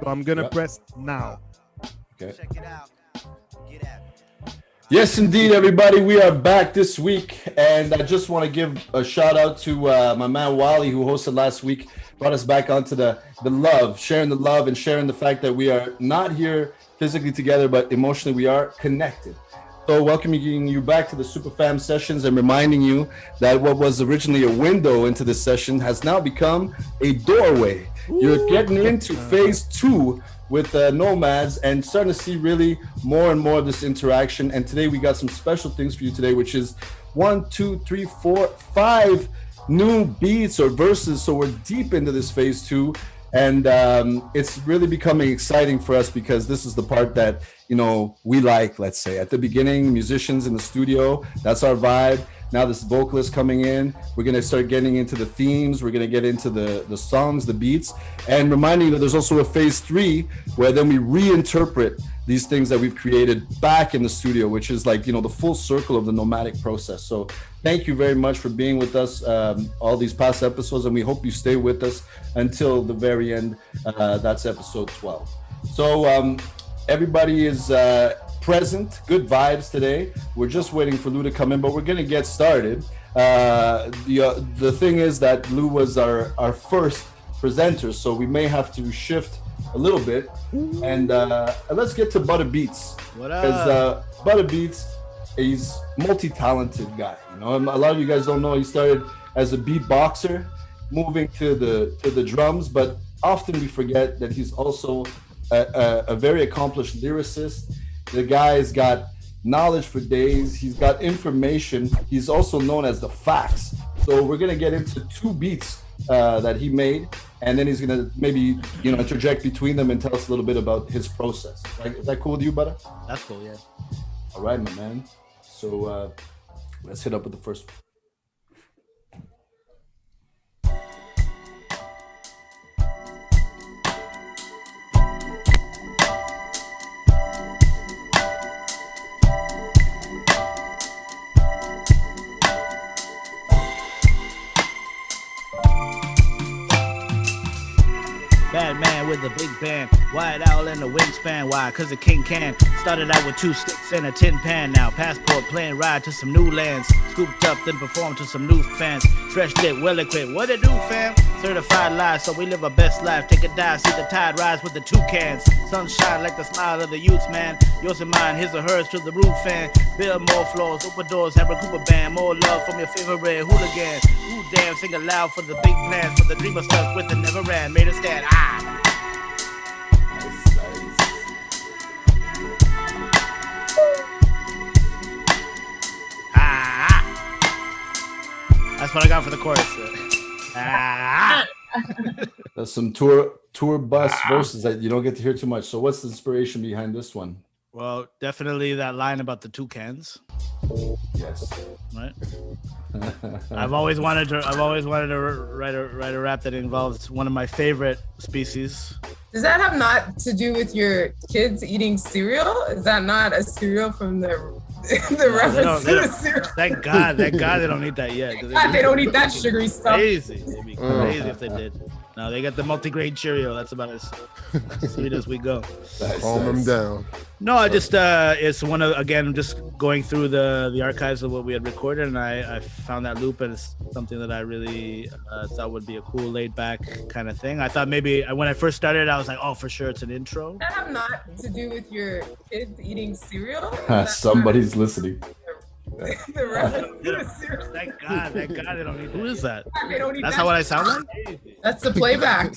So I'm gonna press now. Okay. Check it out. Get at it. Yes, indeed, everybody. We are back this week, and I just want to give a shout out to my man Wally, who hosted last week, brought us back onto the love, sharing the love, and sharing the fact that we are not here physically together, but emotionally we are connected. So welcoming you back to the SUPAFAM sessions and reminding you that what was originally a window into this session has now become a doorway. You're getting into phase 2 with Nomads and starting to see really more and more of this interaction. And today we got some special things for you today, which is 1, 2, 3, 4, 5 new beats or verses. So we're deep into this phase 2. And it's really becoming exciting for us because this is the part that, you know, we like, let's say. At the beginning, musicians in the studio, that's our vibe. Now this vocalist coming in, we're going to start getting into the themes. We're going to get into the songs, the beats, and reminding you that there's also a phase 3 where then we reinterpret these things that we've created back in the studio, which is like, you know, the full circle of the nomadic process. So thank you very much for being with us all these past episodes, and we hope you stay with us until the very end. That's episode 12. So everybody is present, good vibes today. We're just waiting for Lou to come in, but we're gonna get started. The thing is that Lou was our first presenter, so we may have to shift a little bit. And let's get to Butter Beats. What up? Because Butter Beats, he's multi-talented guy. You know, a lot of you guys don't know he started as a beatboxer, moving to the drums, but often we forget that he's also a very accomplished lyricist. The guy's got knowledge for days. He's got information. He's also known as the Facts. So we're gonna get into 2 beats that he made, and then he's gonna maybe, you know, interject between them and tell us a little bit about his process. Like, is that cool with you, Butter? That's cool, yeah. All right, my man. So let's hit up with the first one. Bad man with a big band, wide owl and a wingspan. Why? Cause the king can. Started out with 2 sticks and a tin pan. Now passport, plane ride to some new lands. Scooped up, then performed to some new fans. Fresh lit, well equipped. What it do, fam? Certified live, so we live our best life. Take a dive, see the tide rise with the toucans. Sunshine like the smile of the youths, man. Yours and mine, his or hers to the roof fan. Build more floors, open doors, have a Cooper band. More love from your favorite hooligan. Ooh, damn, sing aloud for the big plans. For the dreamer stuck with the never ran. Made a stand. That's what I got for the chorus. That's some tour bus verses that you don't get to hear too much. So what's the inspiration behind this one? Well, definitely that line about the toucans. Yes. Right. I've always wanted to write a rap that involves one of my favorite species. Does that have not to do with your kids eating cereal? Is that not a cereal from the reference to the cereal? Thank God they don't eat that yet. They don't eat that sugary stuff. Crazy. It'd be crazy if they did. No, they got the multigrain Cheerio. That's about as sweet as we go. Calm them down. No, I just it's one of, again, just going through the archives of what we had recorded, and I found that loop, and it's something that I really thought would be a cool laid back kind of thing. I thought maybe when I first started, I was like, oh, for sure it's an intro. Does that have not to do with your kids eating cereal? Somebody's listening. The reference to the cereal. Thank God they don't eat. Who is that? They don't eat That's that not what I sound like? That's the playback.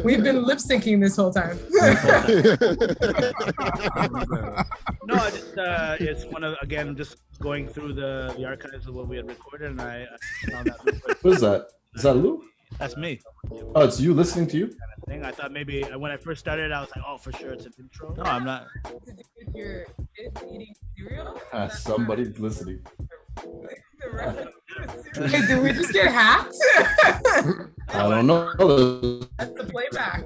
We've been lip syncing this whole time. No, I just it's one of, again, just going through the archives of what we had recorded, and I found that loop. Who's that? Is that Lou? That's me. Oh, it's you listening to you? Kind of thing. I thought maybe when I first started, I was like, oh, for sure it's an intro. No, I'm not. To do with your kids eating cereal? Somebody's listening. The reference to the cereal. Hey, did we just get hacked? I don't know. That's the playback.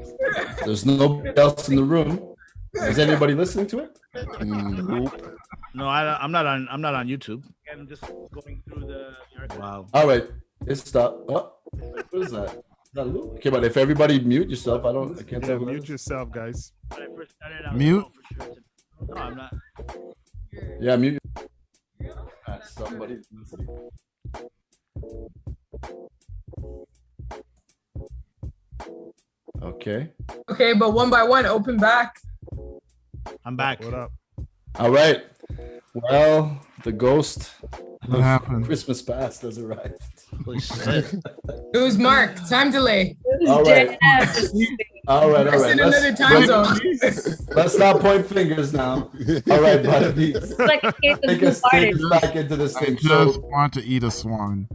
There's nobody else in the room. Is anybody listening to it? Nope. No, I'm not on YouTube. I'm just going through the archive. Wow. All right. It's stopped. Oh, what is that? Okay, but if everybody mute yourself, I can't Yeah, tell. mute yourself, guys. When I first started, I was Mute. known for sure no, I'm not. Yeah, mute. Somebody. Okay. Okay, but one by one, open back. I'm back. What up? All right. Well, the ghost What of happened? Christmas past has arrived. Holy shit. It was Mark. Time delay. All right. All right. It's in another time zone. Let's not point fingers now. All right, buddy. Like a case of Take us back into this I thing. just want to eat a swan.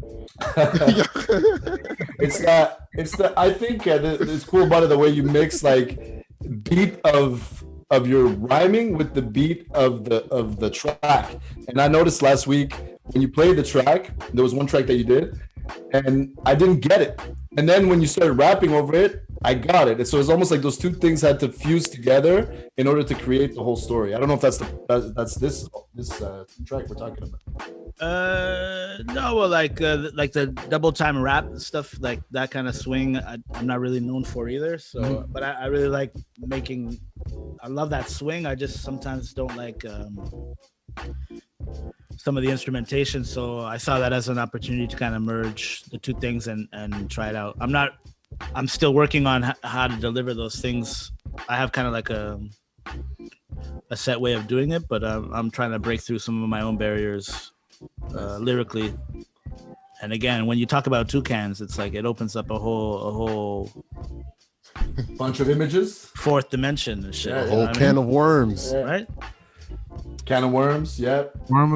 It's I think it's cool about it the way you mix like beat of your rhyming with the beat of the track. And I noticed last week when you played the track, there was one track that you did and I didn't get it. And then when you started rapping over it, I got it. And so it's almost like those two things had to fuse together in order to create the whole story. I don't know if that's this track we're talking about. No, well, like the double time rap stuff, like that kind of swing, I'm not really known for either. So, but I really like making. I love that swing. I just sometimes don't like some of the instrumentation. So I saw that as an opportunity to kind of merge the two things and try it out. I'm still working on how to deliver those things. I have kind of like a set way of doing it, but I'm trying to break through some of my own barriers lyrically. And again, when you talk about toucans, it's like it opens up a whole bunch of images, fourth dimension and shit. Yeah, A whole can of worms. Right? Can of worms, yeah.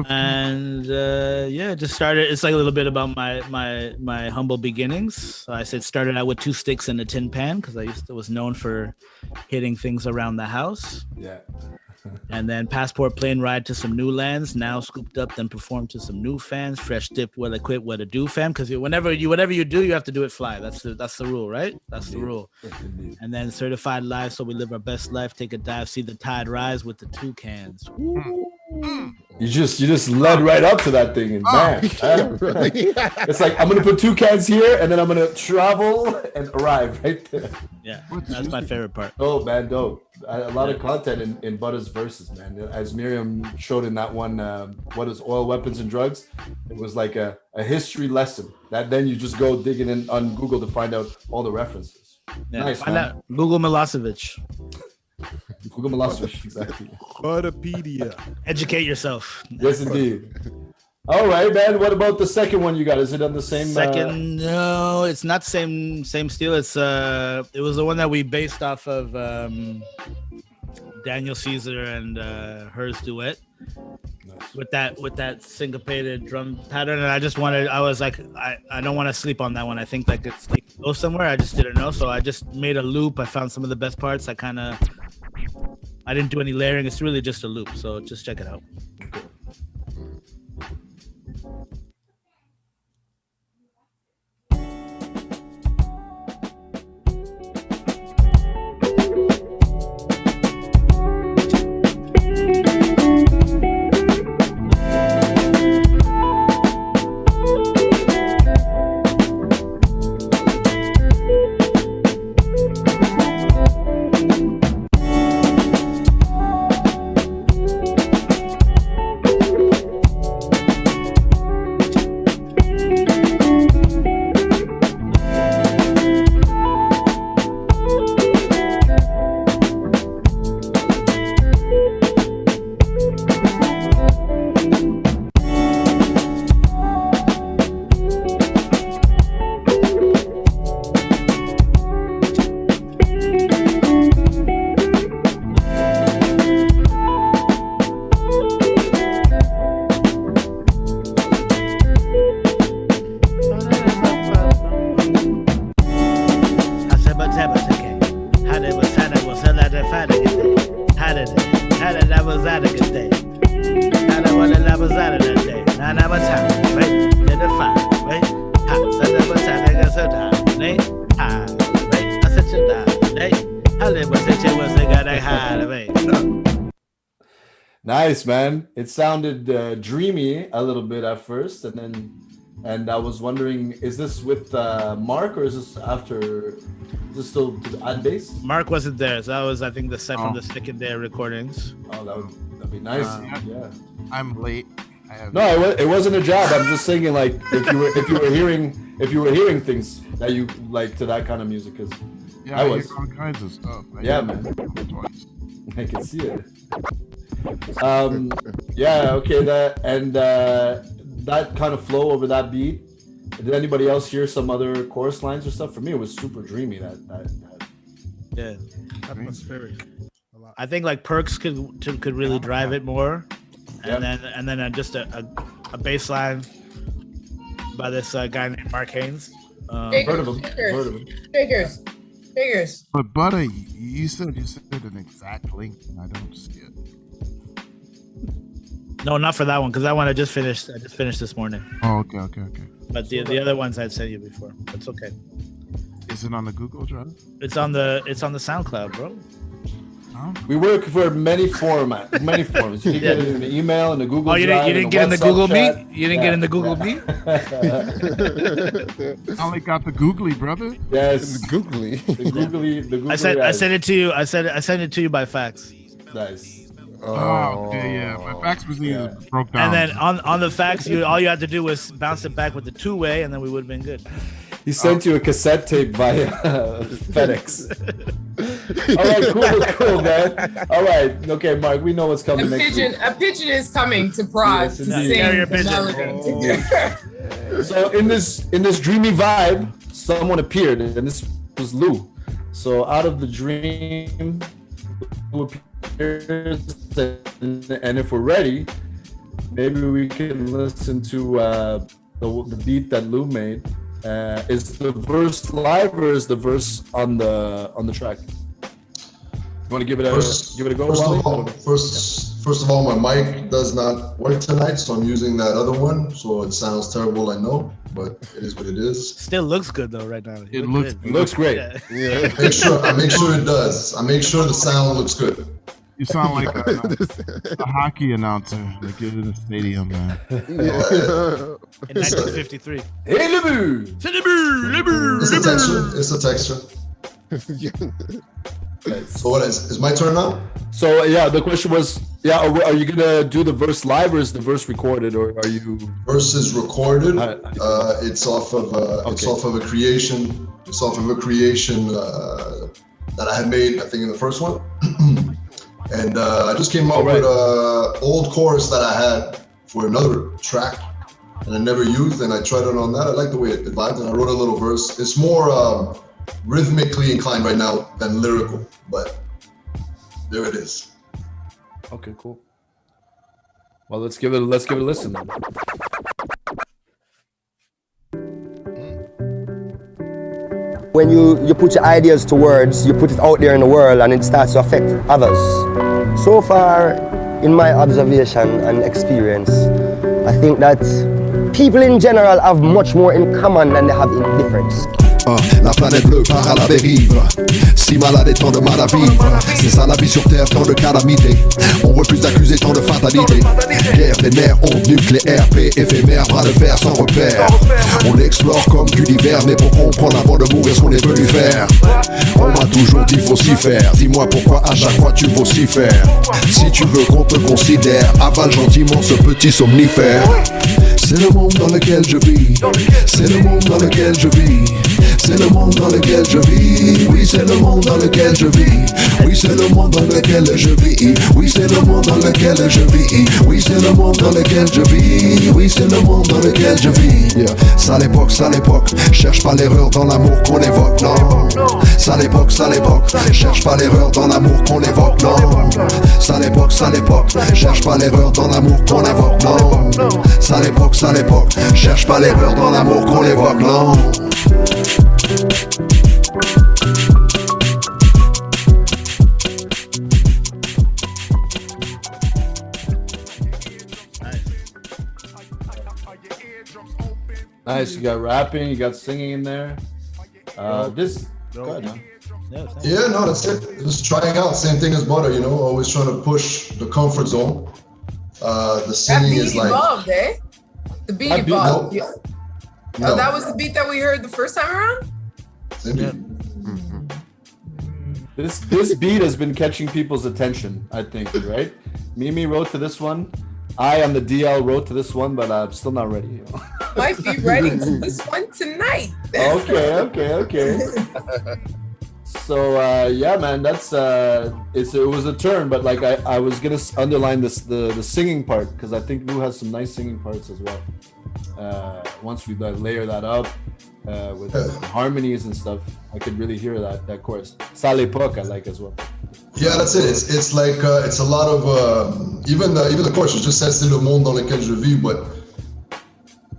And just started. It's like a little bit about my humble beginnings. So I said started out with 2 sticks in a tin pan because I was known for hitting things around the house. Yeah. And then passport plane ride to some new lands. Now scooped up, then performed to some new fans. Fresh dipped, well equipped, what to do, fam. Because whatever you do, you have to do it fly. That's the rule, right? That's the rule. And then certified live, so we live our best life. Take a dive, see the tide rise with the toucans. You just led right up to that thing, and man, it's like I'm gonna put 2 cans here, and then I'm gonna travel and arrive right there. Yeah, that's my favorite part. Oh man, dope. A lot of content in Butta's verses, man. As Miriam showed in that one, what is oil, weapons, and drugs? It was like a history lesson. That then you just go digging in on Google to find out all the references. Yeah, Nice, man. Google Milosevic. Google Milosevic, exactly. Butterpedia. Educate yourself. Yes, indeed. All right, man. What about the second one you got? Is it on the same? Second, no, it's not same style. It's it was the one that we based off of Daniel Caesar and Hers duet. Nice. with that syncopated drum pattern, and I was like, I don't want to sleep on that one. I think like it's like go somewhere. I just didn't know, so I just made a loop. I found some of the best parts. I didn't do any layering. It's really just a loop. So just check it out. Okay. Nice, man. It sounded dreamy a little bit at first, and then and I was wondering, is this with Mark or is this after? Is this still at bass? Mark wasn't there, so that was, I think, the set from the second day of recordings. Oh, that'd be nice. Yeah. I'm late. No, it wasn't a job. I'm just saying, like, if you were hearing things that you like to that kind of music, because I was hear all kinds of stuff. Man. I can see it. Yeah. Okay. That kind of flow over that beat. Did anybody else hear some other chorus lines or stuff? For me, it was super dreamy. That. Yeah. Atmospheric. I think like Perks could really drive it more, and then just a bass line by this guy named Mark Haynes. Heard of him. Figures. But Butter, you said an exact link, and I don't see it. No, not for that one, because that one I just finished this morning. Oh, okay. But the other ones I'd sent you before. It's okay. Is it on the Google Drive? It's on the SoundCloud, bro. We work for many forms. You can get it in the email and the Google Drive. You didn't get in the Google Meet? You didn't get in the Google Meet? I only got the Googly, brother. Yes. The Googly. The Googly. I sent it to you. I sent it to you by fax. Nice. Oh, okay, yeah. My fax machine broke down. And then on the fax, all you had to do was bounce it back with the two-way, and then we would have been good. He sent you a cassette tape via FedEx. All right, cool, man. All right, okay, Mark, we know what's coming next week. A pigeon is coming to Prague to sing Carrier the melody. So in this dreamy vibe, someone appeared, and this was Lou. So out of the dream, Lou appears, and if we're ready, maybe we can listen to the beat that Lou made. Is the verse live or is the verse on the track? You want to give it a go? First of all, my mic does not work tonight, so I'm using that other one. So it sounds terrible, I know, but it is what it is. Still looks good though right now. It looks great. Yeah. I make sure it does. I make sure the sound looks good. You sound like a hockey announcer that gets in the stadium, man. In 1953. Hey, Lebu! It's a texture. So what is my turn now? So yeah, the question was, are you gonna do the verse live or is the verse recorded, or are you? Verse is recorded. It's off of a creation. It's off of a creation that I had made, I think, in the first one. And I just came up with an old chorus that I had for another track, and I never used, and I tried it on that. I like the way it vibes, and I wrote a little verse. It's more rhythmically inclined right now than lyrical, but there it is. Okay, cool. Well, let's give it a listen then. When you put your ideas to words, you put it out there in the world and it starts to affect others. So far, in my observation and experience, I think that people in general have much more in common than they have in difference. La planète bleue part à la dérive. Si malade et tant de mal à vivre. C'est ça la vie sur terre, tant de calamité. On refuse d'accuser tant de fatalité. Guerre des nerfs, ondes nucléaires, paix éphémère, bras de fer sans repère. On explore comme Gulliver, mais pour comprendre avant de mourir ce qu'on est venu faire. On m'a toujours dit faut s'y faire. Dis-moi pourquoi à chaque fois tu vocifères. Si tu veux qu'on te considère, avale gentiment ce petit somnifère. C'est le monde dans lequel je vis. C'est le monde dans lequel je vis. C'est le monde dans lequel je vis. Oui, c'est le monde dans lequel je vis. Oui, c'est le monde dans lequel je vis. Oui, c'est le monde dans lequel je vis. Oui, c'est le monde dans lequel je vis. Oui, c'est le monde dans lequel je vis. Sale époque, cherche pas l'erreur dans l'amour qu'on évoque, non. Sale époque, cherche pas l'erreur dans l'amour qu'on évoque, non. Sale époque, cherche pas l'erreur dans l'amour qu'on évoque, non. Sale époque, cherche pas l'erreur dans l'amour qu'on évoque, non. Nice, you got rapping, you got singing in there. This, go ahead, man. Yeah, no, that's it. Just trying out, same thing as Butter, you know, always trying to push the comfort zone. The singing is like evolved, eh? The beat evolved. Oh, that was the beat that we heard the first time around? Yeah. This beat has been catching people's attention, I think, right? Mimi wrote to this one. I on the DL wrote to this one, but I'm still not ready. You know? Might be writing to this one tonight. Okay. So yeah, man, that's it was a turn, but like I was gonna underline this the singing part because I think Lou has some nice singing parts as well. Once we layer that up with harmonies and stuff, I could really hear that chorus. Ça l'époque I like as well. Yeah, that's it. It's like it's a lot of even the chorus just says c'est le monde dans lequel je vis, but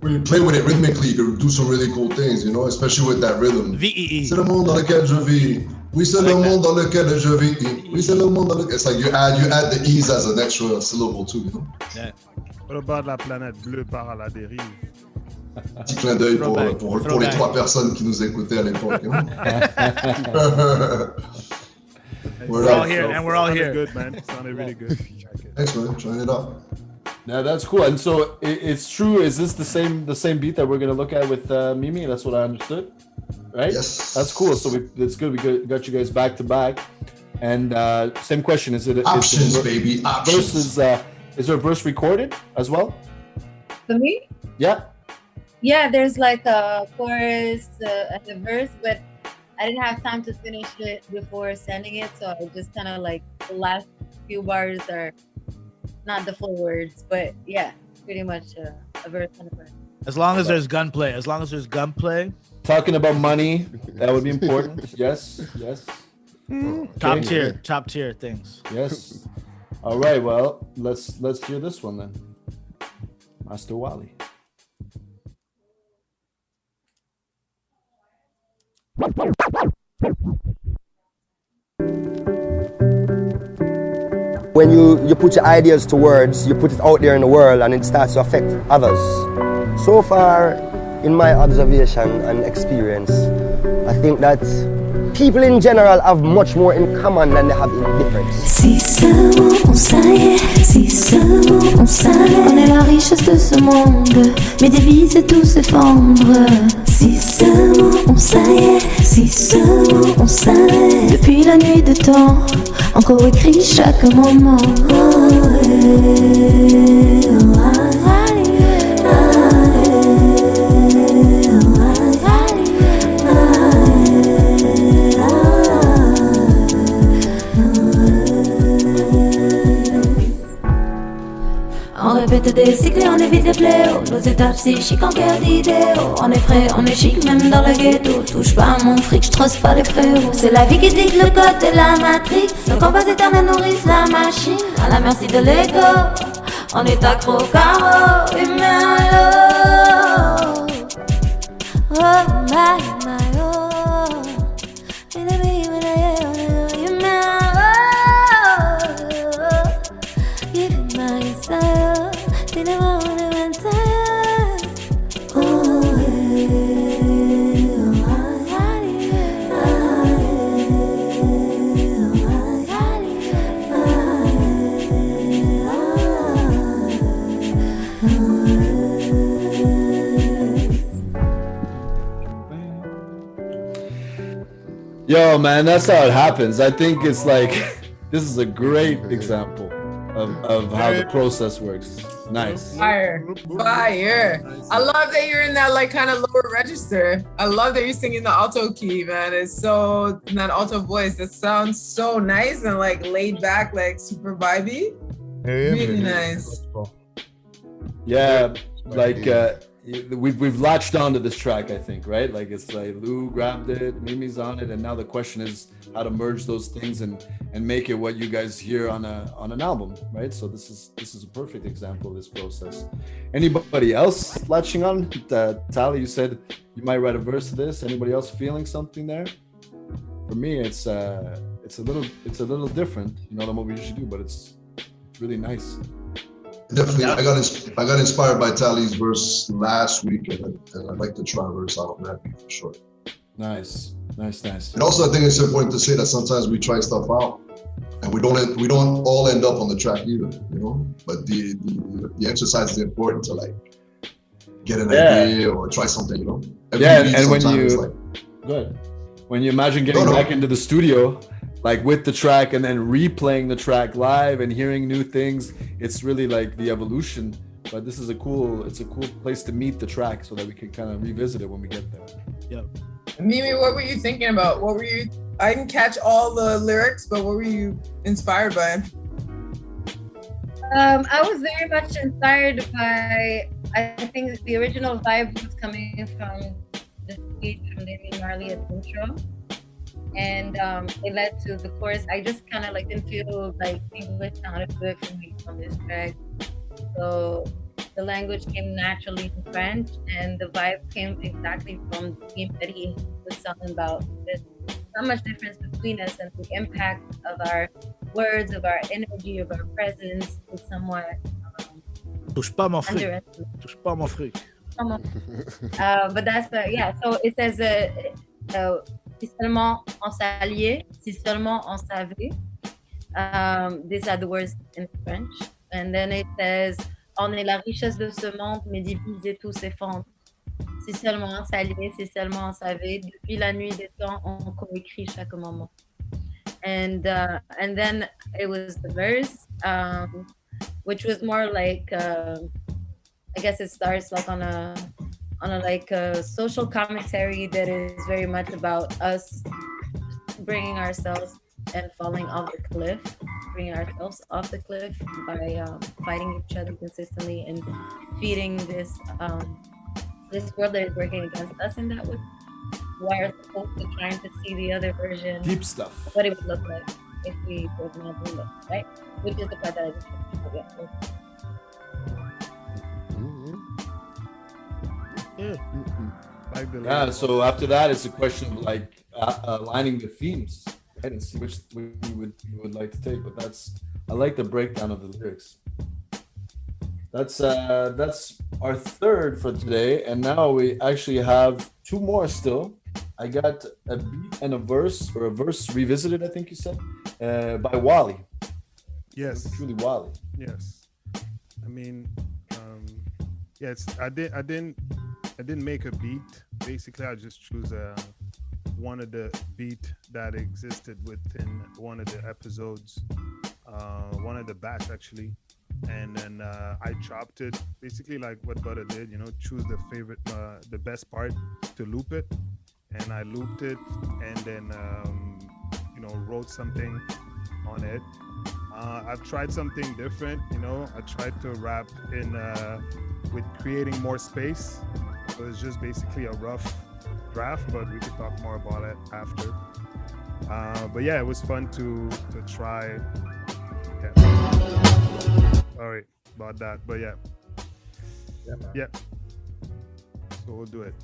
when you play with it rhythmically, you can do some really cool things, you know, especially with that rhythm. VEE. C'est le monde dans lequel je vis. Oui, c'est le monde dans lequel je vis. Oui, c'est le monde dans lequel. It's like you add the e's as an extra syllable too, you know. Yeah. What about la planète bleue part à la dérive? Petit clin d'œil pour les 3 personnes qui nous écoutaient à l'époque. You know? We're all here, and we're all here. Good, man. It sounded really good. Thanks, man. Trying it out. Yeah, that's cool. And so it's true. Is this the same beat that we're gonna look at with Mimi? That's what I understood, right? Yes. That's cool. So it's good. We got you guys back to back. And same question: options, baby? Options. Is there a verse recorded as well? For me? Yeah. Yeah, there's like a chorus and a verse, but I didn't have time to finish it before sending it, so I just kind of like the last few bars are not the full words, but yeah, pretty much a verse and a verse. As long as there's gunplay. As long as there's gunplay. Talking about money, that would be important. Yes. Okay. Top tier things. Yes. All right. Well, let's hear this one then, Master Wally. When you put your ideas to words, you put it out there in the world and it starts to affect others. So far, in my observation and experience, I think that people in general have much more in common than they have in difference. Si seulement on savait, si seulement on savait, on est la richesse de ce monde, mais devises et tout s'effondre. Si seulement on savait, si seulement on savait, depuis la nuit de temps, encore écrit chaque moment. On répète des cycles et on évite les fléaux. Nos états psychiques en guerre d'idéaux. On est frais, on est chic, même dans le ghetto. Touche pas à mon fric, j'trosse pas les frérots. C'est la vie qui dicte le code de la matrix. Nos combats éternels nourrissent la machine. À la merci de l'ego, on est accro au carreau. Humain à l'eau. Oh my, oh. Humain à l'eau. Give it my desire. Yo, man, that's how it happens. I think it's like this is a great example of how the process works. Nice. Fire. I love that you're in that like kind of lower register. I love that you're singing the alto key, man. It's so, in that alto voice, that sounds so nice and like laid back, like super vibey. Really nice. Yeah, like we've latched onto this track, I think, right? Like it's like Lou grabbed it, Mimi's on it, and now the question is how to merge those things and make it what you guys hear on an album, right? So this is a perfect example of this process. Anybody else latching on? Tali, you said you might write a verse to this. Anybody else feeling something there? For me, it's a little different, than what we usually do, but it's really nice. Definitely, I got inspired by Tali's verse last week, and I'd like to try a verse out on that beat for sure. Nice. And also, I think it's important to say that sometimes we try stuff out, and we don't all end up on the track either, But the exercise is important to like get an idea or try something, you know. And when you good. When you imagine getting back into the studio, like with the track and then replaying the track live and hearing new things, it's really like the evolution. But this is a cool place to meet the track so that we can kind of revisit it when we get there. Yep. Mimi, what were you thinking about? I didn't catch all the lyrics, but what were you inspired by? I was very much inspired by, I think the original vibe was coming from the speech from Damian Marley at the intro. And it led to the chorus. I just kind of like didn't feel like English sounded good for me on this track. So the language came naturally to French, and the vibe came exactly from the theme that he was talking about. There's so much difference between us, and the impact of our words, of our energy, of our presence is somewhat Touche pas mon fric. Touche pas mon fric. But that's so it says si seulement on s'alliait, si seulement on savait. These are the words in French. And then it says on est la richesse de ce monde, mais divisé tout s'effondre. Si seulement on s'alliait, si seulement on savait. Depuis la nuit des temps, on coécrit chaque moment. And then it was the verse, which was more like I guess it starts like on a like a social commentary that is very much about us bringing ourselves and falling off the cliff, bringing ourselves off the cliff by fighting each other consistently and feeding this world that is working against us in that way. We are supposed to trying to see the other version, deep stuff, what it would look like if we were not doing that, right? Which is the part that I just so after that, it's a question of like aligning the themes, right, and see which you would like to take. But I like the breakdown of the lyrics. That's our third for today, and now we actually have two more still. I got a beat and a verse revisited, I think you said, by Wally. Yes, truly Wally. Yes, I mean, yes, I didn't make a beat. Basically, I just choose one of the beat that existed within one of the episodes, one of the batch actually, and then I chopped it basically like what Butter did. Choose the best part to loop it, and I looped it, and then wrote something on it. I've tried something different. I tried to rap in with creating more space. So it's just basically a rough draft, but we could talk more about it after. But yeah, it was fun to try. Yeah. Sorry about that, but yeah. Yeah. So we'll do it.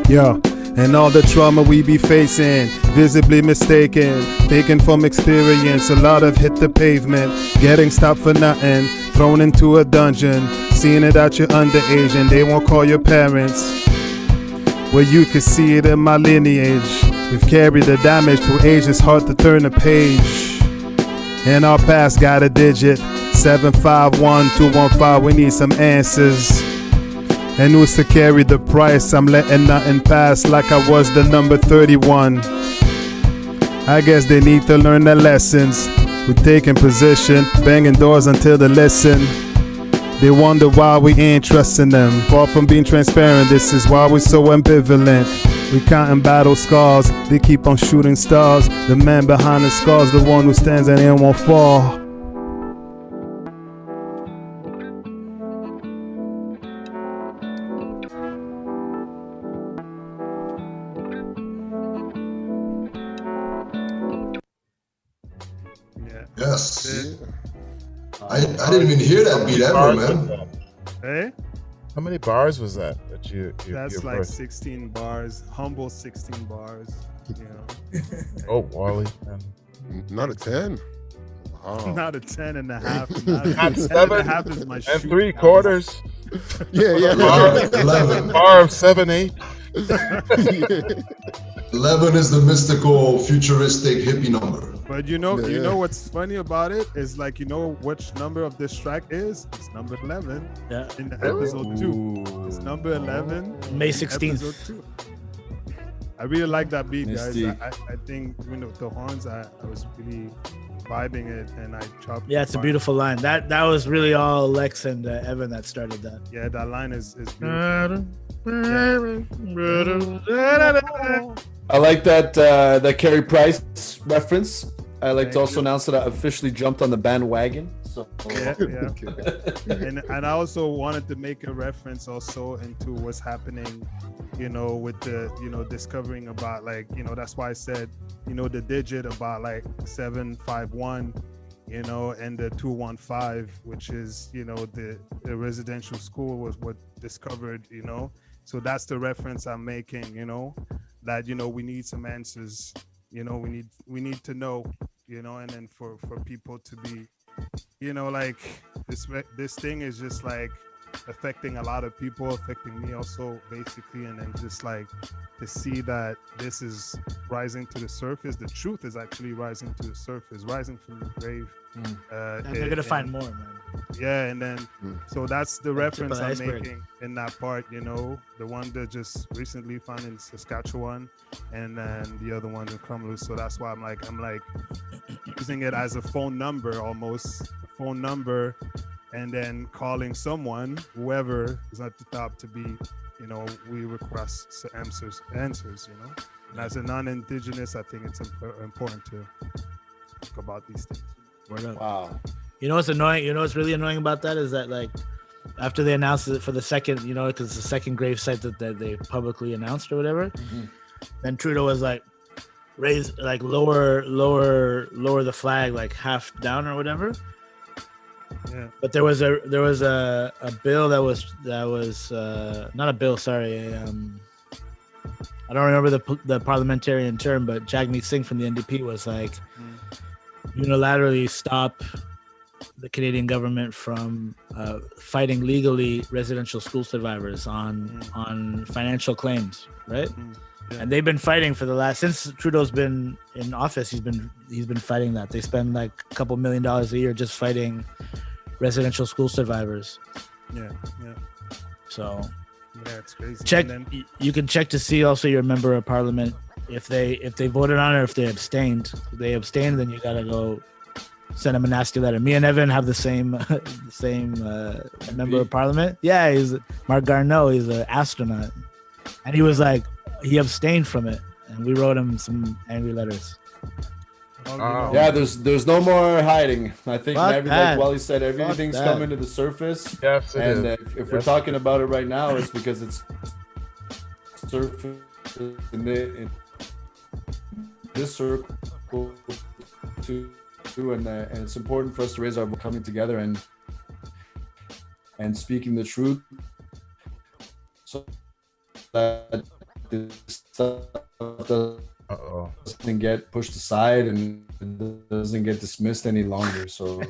Yo. And all the trauma we be facing, visibly mistaken, taken from experience. A lot of hit the pavement, getting stopped for nothing, thrown into a dungeon, seeing it out your underage and they won't call your parents. Well, you can see it in my lineage. We've carried the damage through age, it's hard to turn a page. And our past got a digit, 751215, we need some answers. And who's to carry the price? I'm letting nothing pass like I was the number 31. I guess they need to learn their lessons. We're taking position, banging doors until they listen. They wonder why we ain't trusting them. Far from being transparent, this is why we're so ambivalent. We counting battle scars, they keep on shooting stars. The man behind the scars, the one who stands and it won't fall. Yes. I didn't even hear that beat ever, man. Hey? How many bars was that you That's like 16 bars. Humble 16 bars. Oh, Wally. Not a 10. Oh. Not a 10 and a half. Not 10 7 and a half is my and 3/4. Yeah. Bar of 7/8. 11 is the mystical, futuristic hippie number. But you know what's funny about it is like, you know which number of this track is? It's number 11. Yeah. In the episode 2. It's number 11. May 16th. Episode 2. I really like that beat, guys. Mystique. I think the horns, I was really vibing it, and I chopped. Yeah, it's a beautiful line. That was really all Lex and Evan that started that. Yeah, that line is beautiful. I like that Carey Price reference. I like to also announce that I officially jumped on the bandwagon. So yeah. and I also wanted to make a reference also into what's happening, with the, discovering about like, that's why I said, the digit about like 751, and the 215, which is, the residential school was what discovered, so that's the reference I'm making, that, we need some answers, we need to know, and then for people to be, like this thing is just like affecting a lot of people, affecting me also basically, and then just like to see that this is rising to the surface. The truth is actually rising to the surface, rising from the grave. And they're gonna find more, man. Yeah, and then so that's the reference I'm iceberg. making in that part, the one that just recently found in Saskatchewan, and then the other one in Kamloops. So that's why I'm like using it as a phone number, almost a phone number, and then calling someone, whoever is at the top, to be, we request answers, And as a non-Indigenous, I think it's important to talk about these things. Wow. You know what's annoying? You know what's really annoying about that is that like after they announced it for the second, because it's the second grave site that they publicly announced or whatever, then Trudeau was like lower the flag like half down or whatever. Yeah. But there was a bill that was not a bill, sorry. I don't remember the parliamentarian term, but Jagmeet Singh from the NDP was like unilaterally stop the Canadian government from fighting legally residential school survivors on financial claims, right? Yeah. And they've been fighting for since Trudeau's been in office. He's been fighting that. They spend like a couple $1 million a year just fighting residential school survivors. Yeah. So yeah, it's crazy. check. And then, You can check to see also your member of parliament if they voted on it or if they abstained. If they abstained, then you gotta go send them a nasty letter. Me and Evan have the same member of parliament. Yeah, he's Mark Garneau. He's an astronaut, and he was like he abstained from it, and we wrote him some angry letters. Yeah, there's no more hiding. I think like Wally said, everything's that. coming to the surface. Yes, it and is. If we're talking about it right now, it's because it's surface in this circle too, and it's important for us to raise our coming together and speaking the truth, so that this stuff doesn't get pushed aside and it doesn't get dismissed any longer. So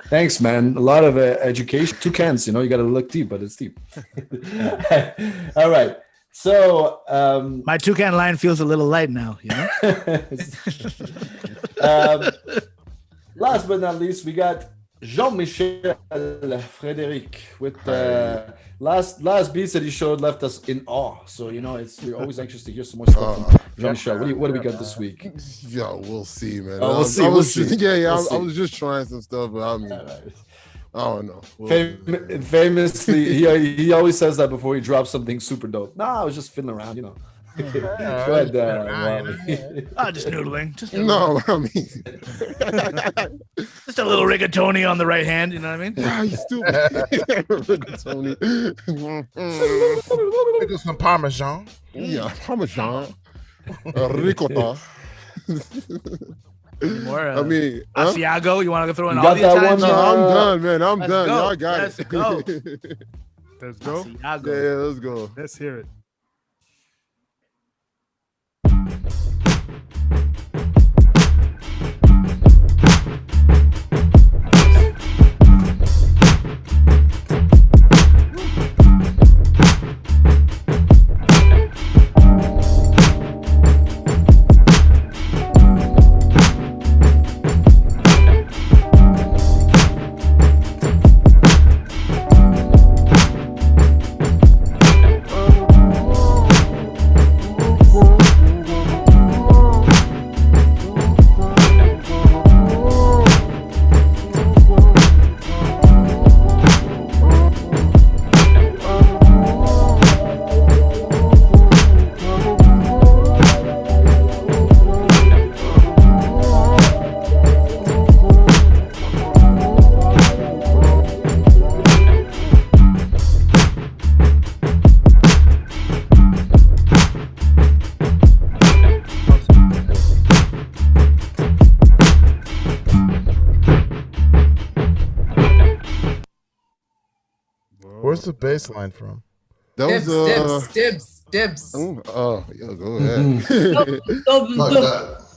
thanks, man. A lot of education. 2 cans, you got to look deep, but it's deep. All right. So my 2-can line feels a little light now, last but not least, we got Jean-Michel Frédéric with last beats that he showed left us in awe. So we're always anxious to hear some more stuff from Jean-Michel. What do we got this week? Yo, we'll see, man. We'll see. I was just trying some stuff, but I mean, I don't know. Famously, he always says that before he drops something super dope. I was just fiddling around, Go ahead, Wally. Just noodling. No, I mean, Just a little rigatoni on the right hand. You know what I mean? yeah, you stupid. Rigatoni. Do some Parmesan. Yeah, Parmesan. Ricotta. More, I mean, Asiago, you want to throw in You all got the that Italian one, shit? I'm done, man. I'm Let's done. go. Y'all got Let's it. go. let's go. Asiago. Yeah, let's go. Let's hear it. the bass line from? That was Dibs. Oh, yeah, go ahead.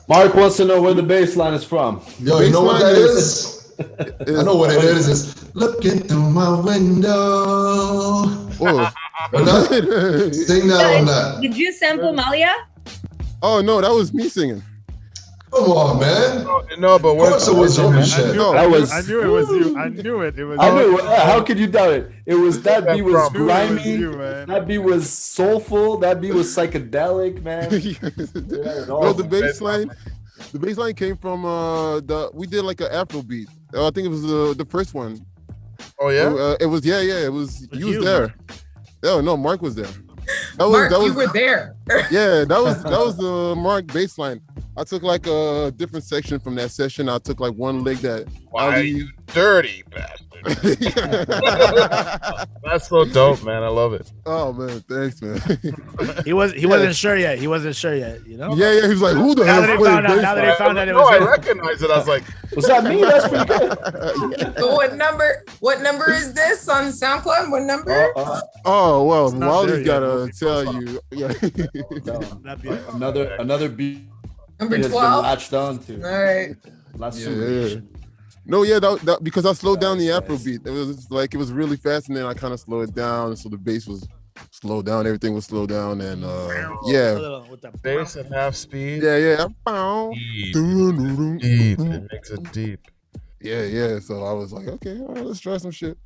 Mark wants to know where the bass line is from. Yo, you know what that is? I know what it is. It's looking through my window. Sing that on that. Did you sample Malia? Oh no, that was me singing. Come on, man. No, but what? It was your shit. I knew it was you. I knew it. It was. I knew it. How could you doubt it? It was that beat was It was grimy. you, That beat was soulful. That beat was psychedelic, man. No, the bass line. The bass line came from we did like an Afro beat. I think it was the first one. Oh yeah. It was It was you was there. Oh no, Mark was there. Mark, you were there. Yeah, that was the Mark bass line. I took like a different section from that session. I took like one leg that. Why are you dirty bastard? That's so dope, man. I love it. Oh man, thanks, man. He wasn't sure yet. He wasn't sure yet. You know. Yeah. He was like, "Who the hell?" Now that he found out it was I him. recognized it. I was like, "Was that me?" That's pretty good. So what number is this on SoundCloud? What number? Oh well, Wally's gotta tell you. Yeah. Another beat. Number has 12. been latched on to. All right. No, that because I slowed down the Afro beat. It was like it was really fast, and then I kind of slowed it down, so the bass was slowed down. Everything was slowed down, and With the bass at half speed. Yeah. Deep. It makes it deep. Yeah. So I was like, okay, all right, let's try some shit.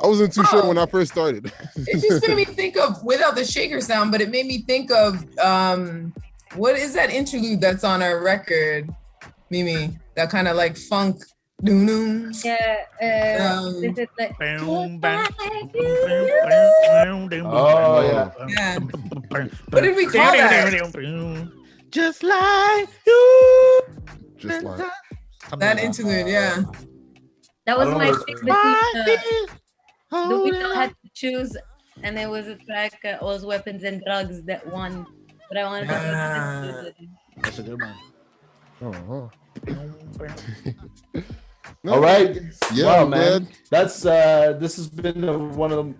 I wasn't too sure when I first started. It just made me think of, without the shaker sound, but it made me think of what is that interlude that's on our record, Mimi? That kind of like funk. Doo-doo. Yeah. Is it like? Oh yeah. Yeah. What did we call that? Just like you. Just like that interlude. Yeah. That was my pick between the window had to choose, and it was a track, All's Weapons and Drugs, that won. But I wanted to That's a good one. All right. Yeah, wow, man. That's this has been one of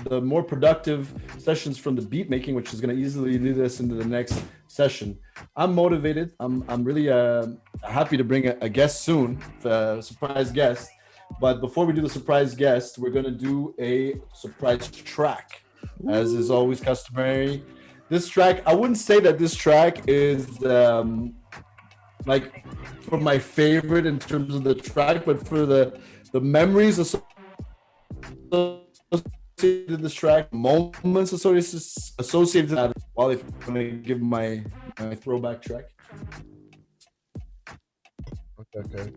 the more productive sessions from the beat making, which is going to easily lead us into the next session. I'm motivated. I'm really happy to bring a guest soon, a surprise guest. But before we do the surprise guest, we're going to do a surprise track, as is always customary. This track, I wouldn't say that this track is like for my favorite in terms of the track, but for the memories associated with this track, moments associated to that. While if I'm gonna give my throwback track. Okay.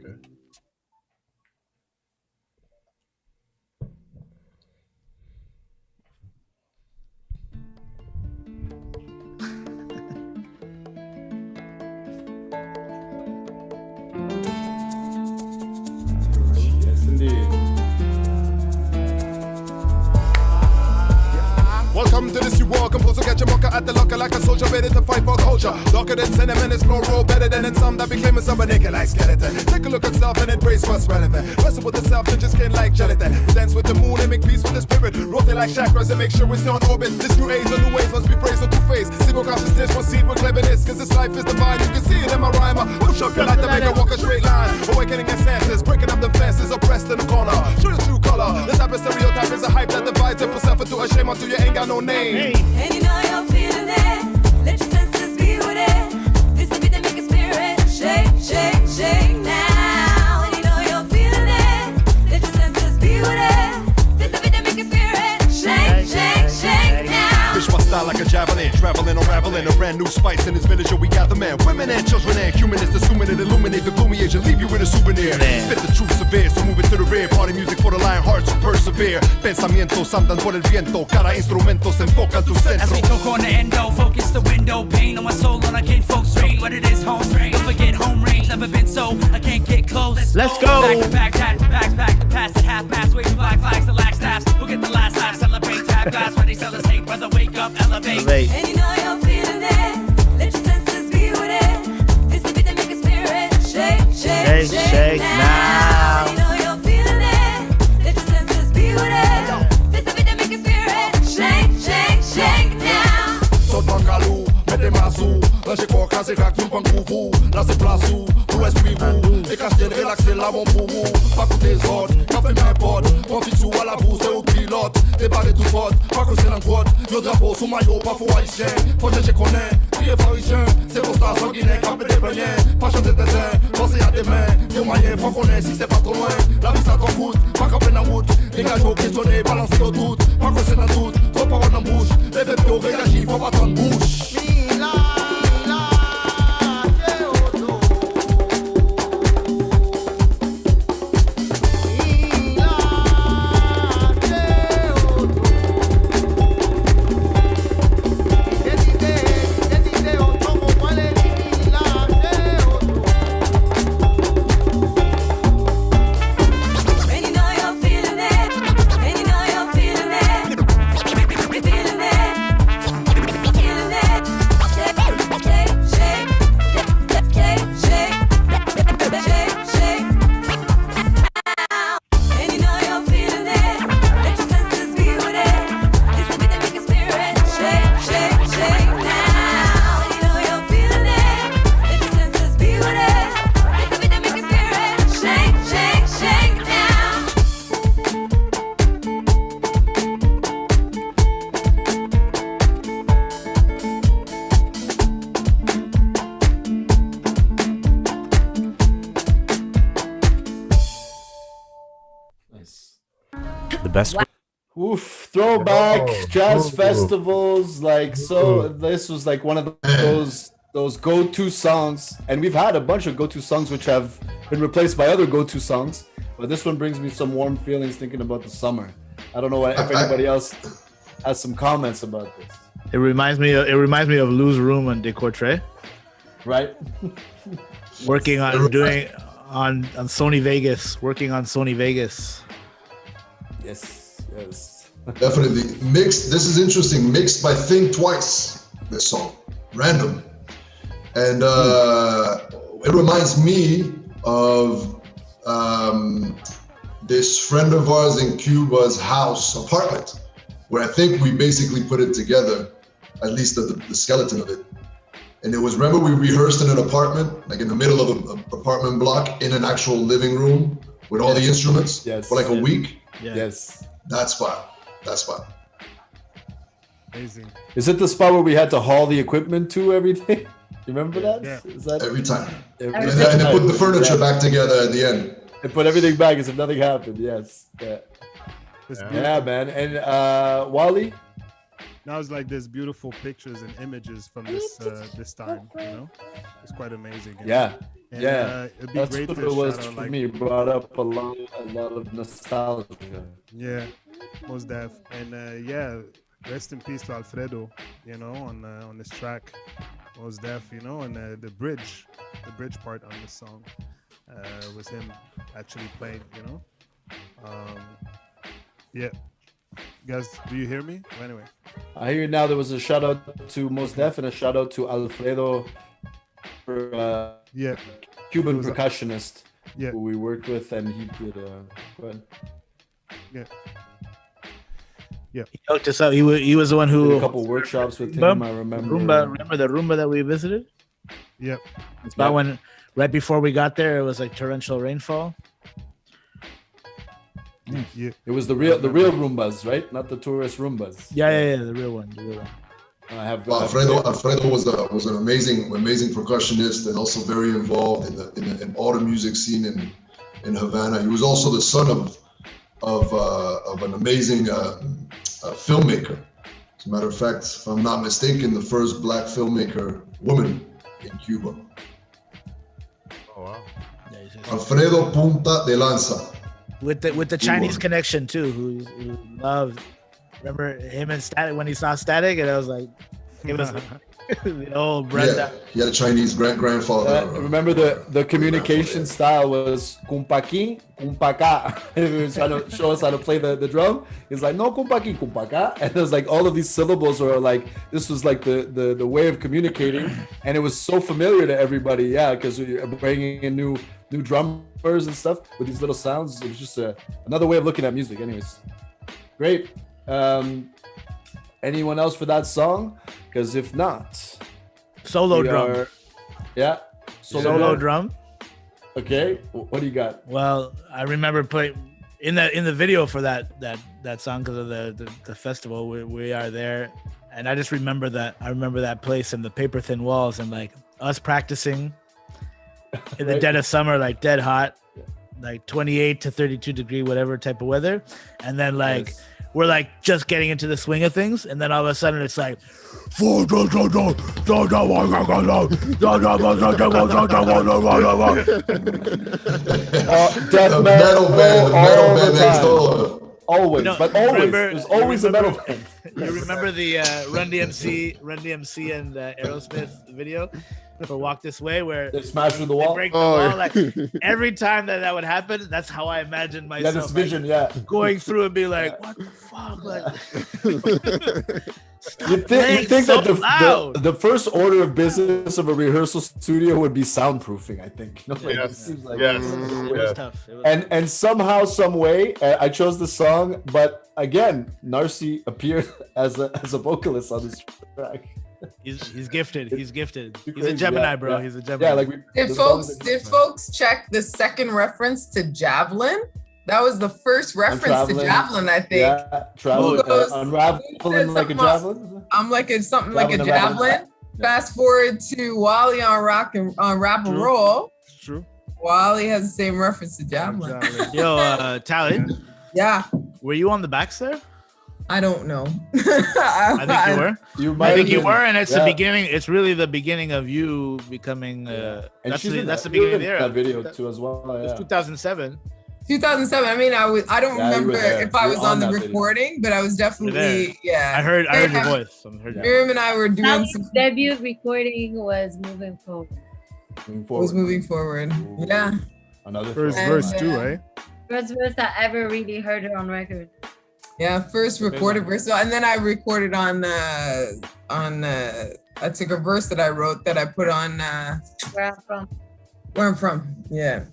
Yes, indeed. Welcome to this you war, composer, get your mocha at the locker like a soldier ready to fight for culture. Darker than cinnamon, it's flow roll better than in some that became a summer naked like skeleton. Take a look at self and embrace what's relevant. Wrestle with the self and just skin like gelatin. We dance with the moon and make peace with the spirit. Rotate like chakras and make sure we stay on orbit. This new age or new ways must be praised on two face. Single consciousness, proceed with cleverness. Cause this life is divine, you can see it in my rhyme. Push up your light to make it walk a straight line. Awakening your senses, breaking up the fences, oppressed in the corner. Show the true color. The type of stereotype is a hype that divides and puts self into a shame until you ain't got no name. And you know you're feeling it. Let your senses be with it. This beat that make a spirit shake, shake, shake now. And you know you're feeling it. Let your senses be with it. This beat that make a spirit shake, shake, shake now. Fish my style like a javelin, traveling, unraveling a brand new spice in this village. We got the man, women and children and humanists, assuming it illuminate the gloomy age and leave you with a souvenir. Spit the truth severe, so move it to the rear. Party music for the lion hearts who persevere. Pensamientos andan por el viento, cada instrumento se enfoca en tu centro. As we talk on the endo, focus the window, pain on my soul, on I can't folks rain. What it is, home range. Don't forget home range, never been so I can't get close. Let's go. Back to back to pass at half mast, wave black flags, the lax staffs. We'll get the last laugh, celebrate, tap glass, ready, sell us hate, brother, wake up, elevate. And you know you're feeling it. Let your senses be with it. This beat that make a spirit shake, shake, shake now. And you know you're feeling it. Let your senses be with it. prendre pour vous. Là c'est place où, tout esprit vous. Et cacher, relaxer, là bon pour vous. Pas que tes autres, café m'importe. On fixe où à la bourse et au pilote. Débarrer tout pote, pas que c'est l'enquête. Yo drapeau sous maillot, pas faux haïtien. Faut que je connais, crier pharisien. C'est pour ça, sanguinaire, capé des beignets. Pas chanter des airs, penser à des mains. Des moyens, faut qu'on ait si c'est pas trop loin. La vie ça t'en coûte, pas camper dans route. Dégage au questionner, balancer au doute. Pas que c'est dans doute, trop parole en bouche. Les bébés au réagir, faut pas attendre bouche. Best way. Oof, throwback jazz festivals, like so. This was like one of those go-to songs, and we've had a bunch of go-to songs which have been replaced by other go-to songs. But this one brings me some warm feelings thinking about the summer. I don't know if anybody else has some comments about this. It reminds me of Lou's Room on Decourtre. Right. Working on Sony Vegas. Working on Sony Vegas. Yes. Definitely. Mixed, this is interesting. Mixed by Think Twice, this song. Random. And it reminds me of this friend of ours in Cuba's apartment, where I think we basically put it together, at least the skeleton of it. And it was, remember we rehearsed in an apartment, like in the middle of an apartment block, in an actual living room with all the instruments for like a week? Yes. That spot. Amazing. Is it the spot where we had to haul the equipment to every day? You remember that? Yeah. Is that every time? And then put the furniture back together at the end. And put everything back as if nothing happened. Yes. Yeah, man. And Wally? Now it's like there's beautiful pictures and images from this time, you know? It's quite amazing. Yeah. And, it'd be That's great what to it was shout out, for like, me. It brought up a lot of nostalgia. Yeah, most def. And rest in peace to Alfredo, you know, on this track. Most def, you know, and the bridge part on this song was him actually playing, you know. Yeah. Guys, do you hear me? Well, anyway. I hear now there was a shout out to Mos Def and a shout out to Alfredo, Cuban percussionist who we worked with, and he did go ahead. Yeah. He hooked us up. He was the one who did a couple workshops with him. I remember. Remember the Roomba that we visited? Yep. It's about when right before we got there, it was like torrential rainfall. Yeah. It was the real Roombas, right? Not the tourist Roombas. Yeah, the real one. I have. Alfredo was an amazing percussionist and also very involved in all the music scene in Havana. He was also the son of an amazing filmmaker. As a matter of fact, if I'm not mistaken, the first black filmmaker woman in Cuba. Oh wow. Alfredo Punta de Lanza. With the Chinese connection too, who loved. Remember him and Static when he saw Static, and I was like, it was the old Brenda. Yeah, he had a Chinese grandfather. Remember the communication style was kumpakin, kumpaka. He was trying to show us how to play the drum. He's like, no kumpakin, kumpaka, and there's like all of these syllables were like this was like the way of communicating, and it was so familiar to everybody. Yeah, because we're bringing in new drummers and stuff with these little sounds. It was just another way of looking at music. Anyways, great. Anyone else for that song? Because if not, solo drum. Yeah. Solo drum. Okay. What do you got? Well, I remember putting in the video for that song because of the festival. We are there, and I just remember that. I remember that place and the paper thin walls and like us practicing in the dead of summer, like dead hot, like 28 to 32 degree, whatever type of weather, and then like we're like just getting into the swing of things, and then all of a sudden it's like. Death metal band next door. Always, no, but always. There's always a metal band. You remember the Run DMC and Aerosmith video for Walk This Way where they smash through the wall? Break the wall. Like, every time that would happen, that's how I imagined myself. Yeah, this vision, going through and be like, what the fuck? Like, you think so that the first order of business of a rehearsal studio would be soundproofing? I think. It seems like it was tough. And somehow, some way, I chose the song, but again, Narcy appeared as a vocalist on this track. He's gifted. He's gifted. He's a Gemini, bro. He's a Gemini. Yeah, like did folks check the second reference to Javelin? That was the first reference to Javelin, I think. Yeah, unraveling like a javelin. I'm like something like a javelin. Fast forward to Wally on Rap and Roll. It's true. Wally has the same reference to Javelin. Yo, Tally. Yeah. Were you on the backs there? I don't know. I think you were. I think you were, and it's the beginning. It's really the beginning of you becoming. That's the beginning of the era. That video too, as well. Yeah. It's 2007. 2007. I mean, I don't remember if I was on the recording, but I was definitely I heard your voice. Miriam and I were doing some debut recording was Moving Forward. Moving forward. Ooh. Yeah. Another first verse too, right? First verse I ever really heard it on record. Yeah, first recorded verse, and then I recorded on I took a verse that I wrote that I put on Where I'm from. Yeah,